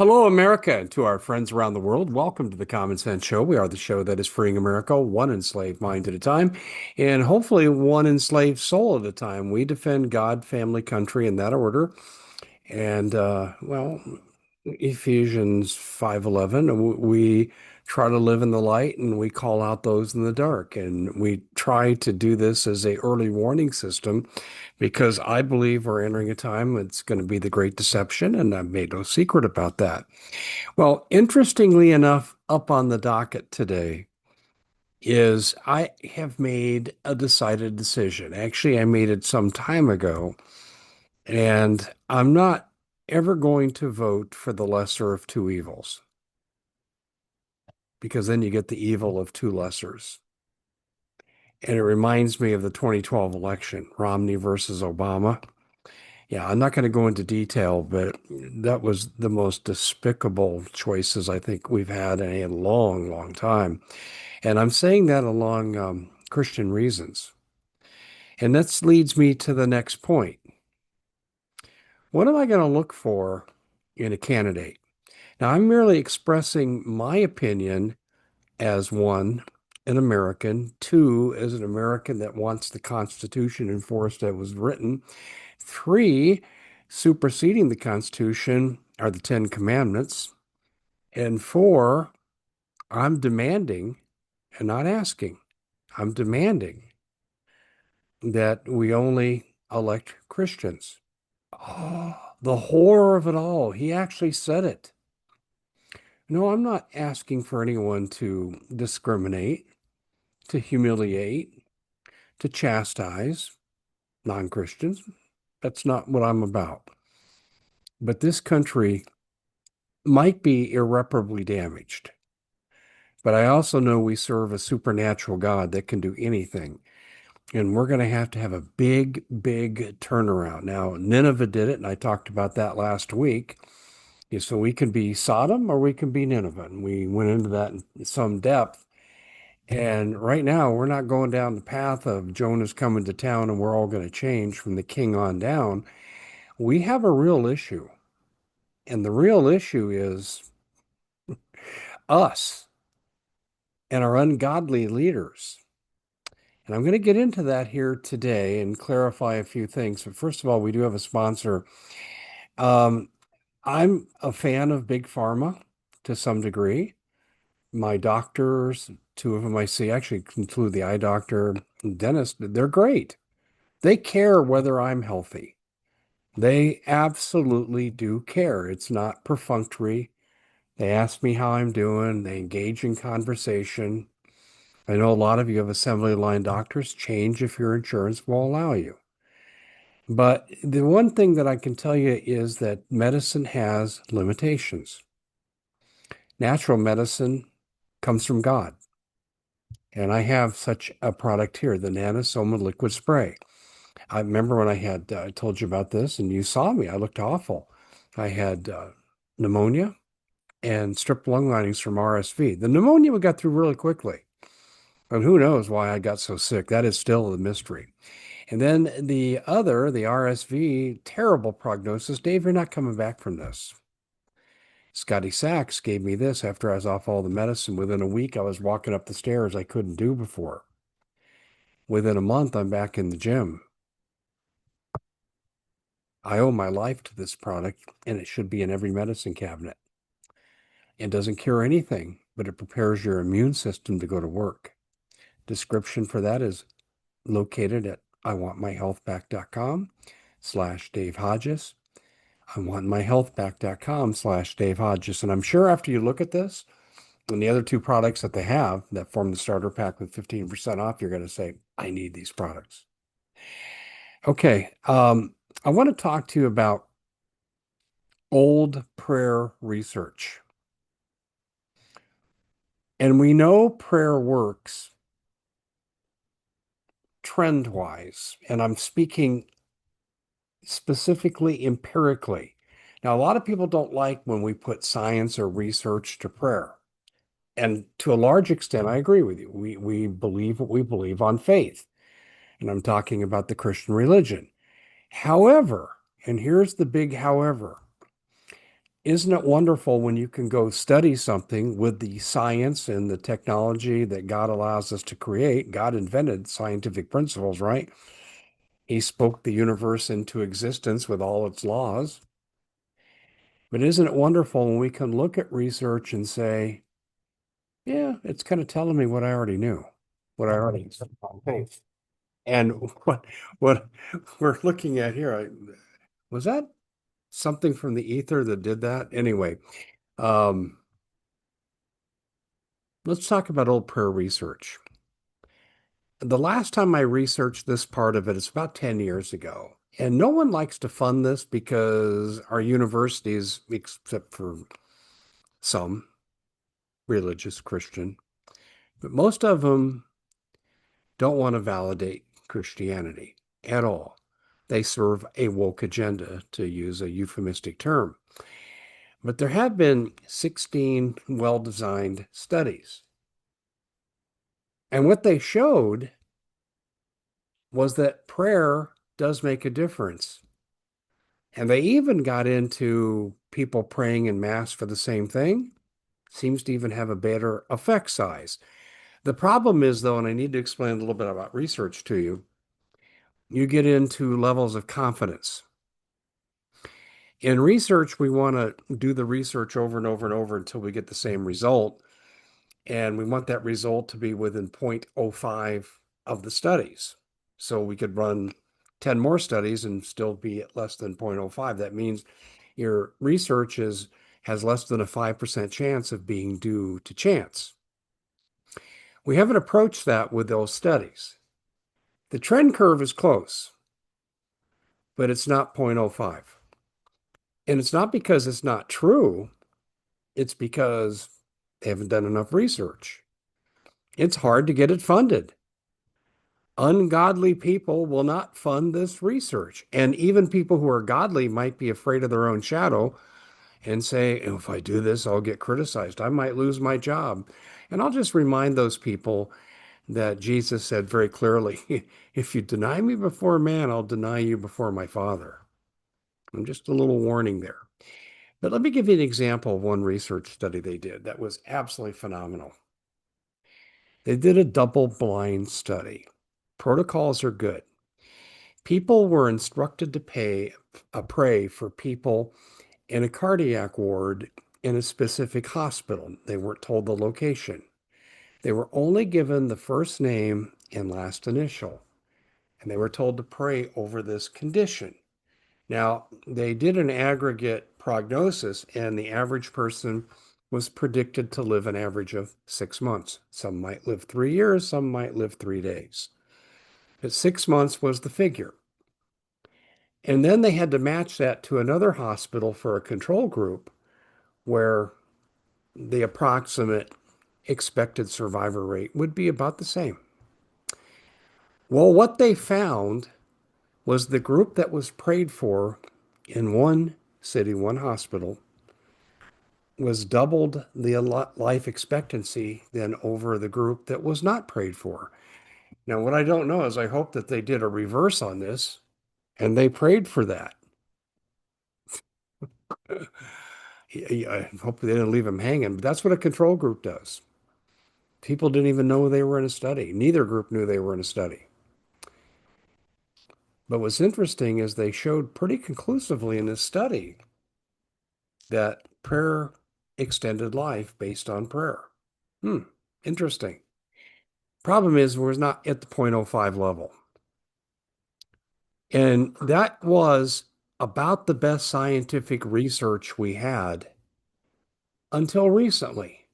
Hello, America, and to our friends around the world. Welcome to the Common Sense Show. We are the show that is freeing America one enslaved mind at a time, and hopefully one enslaved soul at a time. We defend God, family, country in that order. And Ephesians 5:11, we try to live in the light and we call out those in the dark. And we try to do this as a early warning system because I believe we're entering a time it's going to be the great deception, and I've made no secret about that. Well, interestingly enough, up on the docket today is I have made a decided decision. Actually, I made it some time ago, and I'm not ever going to vote for the lesser of two evils because then you get the evil of two lessers. And it reminds me of the 2012 election, Romney versus Obama. Yeah, I'm not going to go into detail, but that was the most despicable choices I think we've had in a long, long time. And I'm saying that along Christian reasons. And that leads me to the next point. What am I going to look for in a candidate? Now, I'm merely expressing my opinion as one, an American, two, as an American that wants the Constitution enforced as was written, three, superseding the Constitution are the Ten Commandments, and four, I'm demanding and not asking. I'm demanding that we only elect Christians. Oh, the horror of it all. He actually said it. No, I'm not asking for anyone to discriminate, to humiliate, to chastise non-Christians. That's not what I'm about. But this country might be irreparably damaged. But I also know we serve a supernatural God that can do anything. And we're going to have a big, big turnaround. Now, Nineveh did it, and I talked about that last week. Yeah, so we can be Sodom or we can be Nineveh. And we went into that in some depth. And right now, we're not going down the path of Jonah's coming to town and we're all going to change from the king on down. We have a real issue. And the real issue is us and our ungodly leaders. And I'm going to get into that here today and clarify a few things. But first of all, we do have a sponsor. Um, I'm a fan of Big Pharma to some degree. My doctors, two of them I see, actually include the eye doctor and dentist, they're great. They care whether I'm healthy. They absolutely do care. It's not perfunctory. They ask me how I'm doing. They engage in conversation. I know a lot of you have assembly line doctors. Change if your insurance will allow you. But the one thing that I can tell you is that medicine has limitations. Natural medicine comes from God. And I have such a product here, the Nanosoma liquid spray. I remember when I told you about this and you saw me, I looked awful. I had pneumonia and strep lung linings from RSV. The pneumonia we got through really quickly. And who knows why I got so sick? That is still a mystery. And then the RSV, terrible prognosis. Dave, you're not coming back from this. Scotty Sachs gave me this after I was off all the medicine. Within a week, I was walking up the stairs I couldn't do before. Within a month, I'm back in the gym. I owe my life to this product, and it should be in every medicine cabinet. It doesn't cure anything, but it prepares your immune system to go to work. Description for that is located at iwantmyhealthback.com/Dave Hodges. iwantmyhealthback.com/Dave Hodges. And I'm sure after you look at this and the other two products that they have that form the starter pack with 15% off, you're going to say, I need these products. Okay. I want to talk to you about old prayer research. And we know prayer works trend wise, and I'm speaking specifically empirically. Now, a lot of people don't like when we put science or research to prayer. And to a large extent, I agree with you. We believe what we believe on faith. And I'm talking about the Christian religion. However, and here's the big however, Isn't it wonderful when you can go study something with the science and the technology that God allows us to create? God invented scientific principles, right? He spoke the universe into existence with all its laws. But isn't it wonderful when we can look at research and say, yeah, it's kind of telling me what I already knew, what I already accepted on faith. And what we're looking at here, was that something from the ether that did that? Anyway, um, let's talk about old prayer research. The last time I researched this part of it is about 10 years ago. And no one likes to fund this because our universities, except for some religious Christian, but most of them don't want to validate Christianity at all. They serve a woke agenda, to use a euphemistic term. But there have been 16 well-designed studies. And what they showed was that prayer does make a difference. And they even got into people praying in mass for the same thing. Seems to even have a better effect size. The problem is, though, and I need to explain a little bit about research to you, you get into levels of confidence. In research, we want to do the research over and over and over until we get the same result. And we want that result to be within 0.05 of the studies. So we could run 10 more studies and still be at less than 0.05. That means your research has less than a 5% chance of being due to chance. We haven't approached that with those studies. The trend curve is close, but it's not 0.05. And it's not because it's not true, it's because they haven't done enough research. It's hard to get it funded. Ungodly people will not fund this research. And even people who are godly might be afraid of their own shadow and say, if I do this, I'll get criticized. I might lose my job. And I'll just remind those people that Jesus said very clearly, if you deny me before man, I'll deny you before my Father. And just a little warning there. But let me give you an example of one research study they did that was absolutely phenomenal. They did a double-blind study. Protocols are good. People were instructed to pray for people in a cardiac ward in a specific hospital. They weren't told the location. They were only given the first name and last initial, and they were told to pray over this condition. Now, they did an aggregate prognosis, and the average person was predicted to live an average of 6 months. Some might live 3 years, some might live 3 days. But 6 months was the figure. And then they had to match that to another hospital for a control group where the approximate expected survivor rate would be about the same. Well, what they found was the group that was prayed for in one city, one hospital, was doubled the life expectancy than over the group that was not prayed for. Now, what I don't know is I hope that they did a reverse on this and they prayed for that. I hope they didn't leave them hanging, but that's what a control group does. People didn't even know they were in a study. Neither group knew they were in a study. But what's interesting is they showed pretty conclusively in this study that prayer extended life based on prayer. Interesting. Problem is, we're not at the 0.05 level. And that was about the best scientific research we had until recently.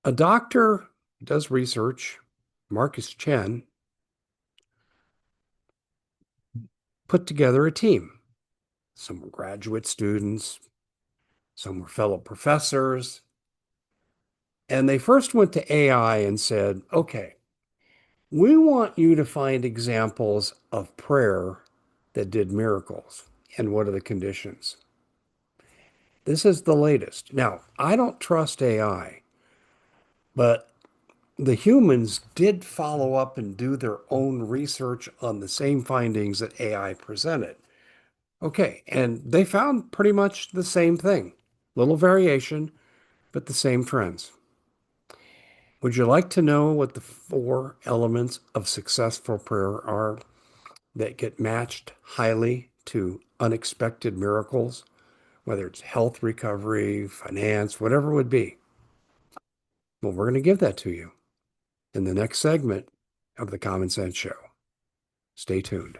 A doctor does research, Marcus Chen, put together a team. Some were graduate students, some were fellow professors. And they first went to AI and said, okay, we want you to find examples of prayer that did miracles. And what are the conditions? This is the latest. Now, I don't trust AI, but the humans did follow up and do their own research on the same findings that AI presented. Okay, and they found pretty much the same thing. Little variation, but the same trends. Would you like to know what the four elements of successful prayer are that get matched highly to unexpected miracles, whether it's health recovery, finance, whatever it would be? Well, we're going to give that to you in the next segment of the Common Sense Show. Stay tuned.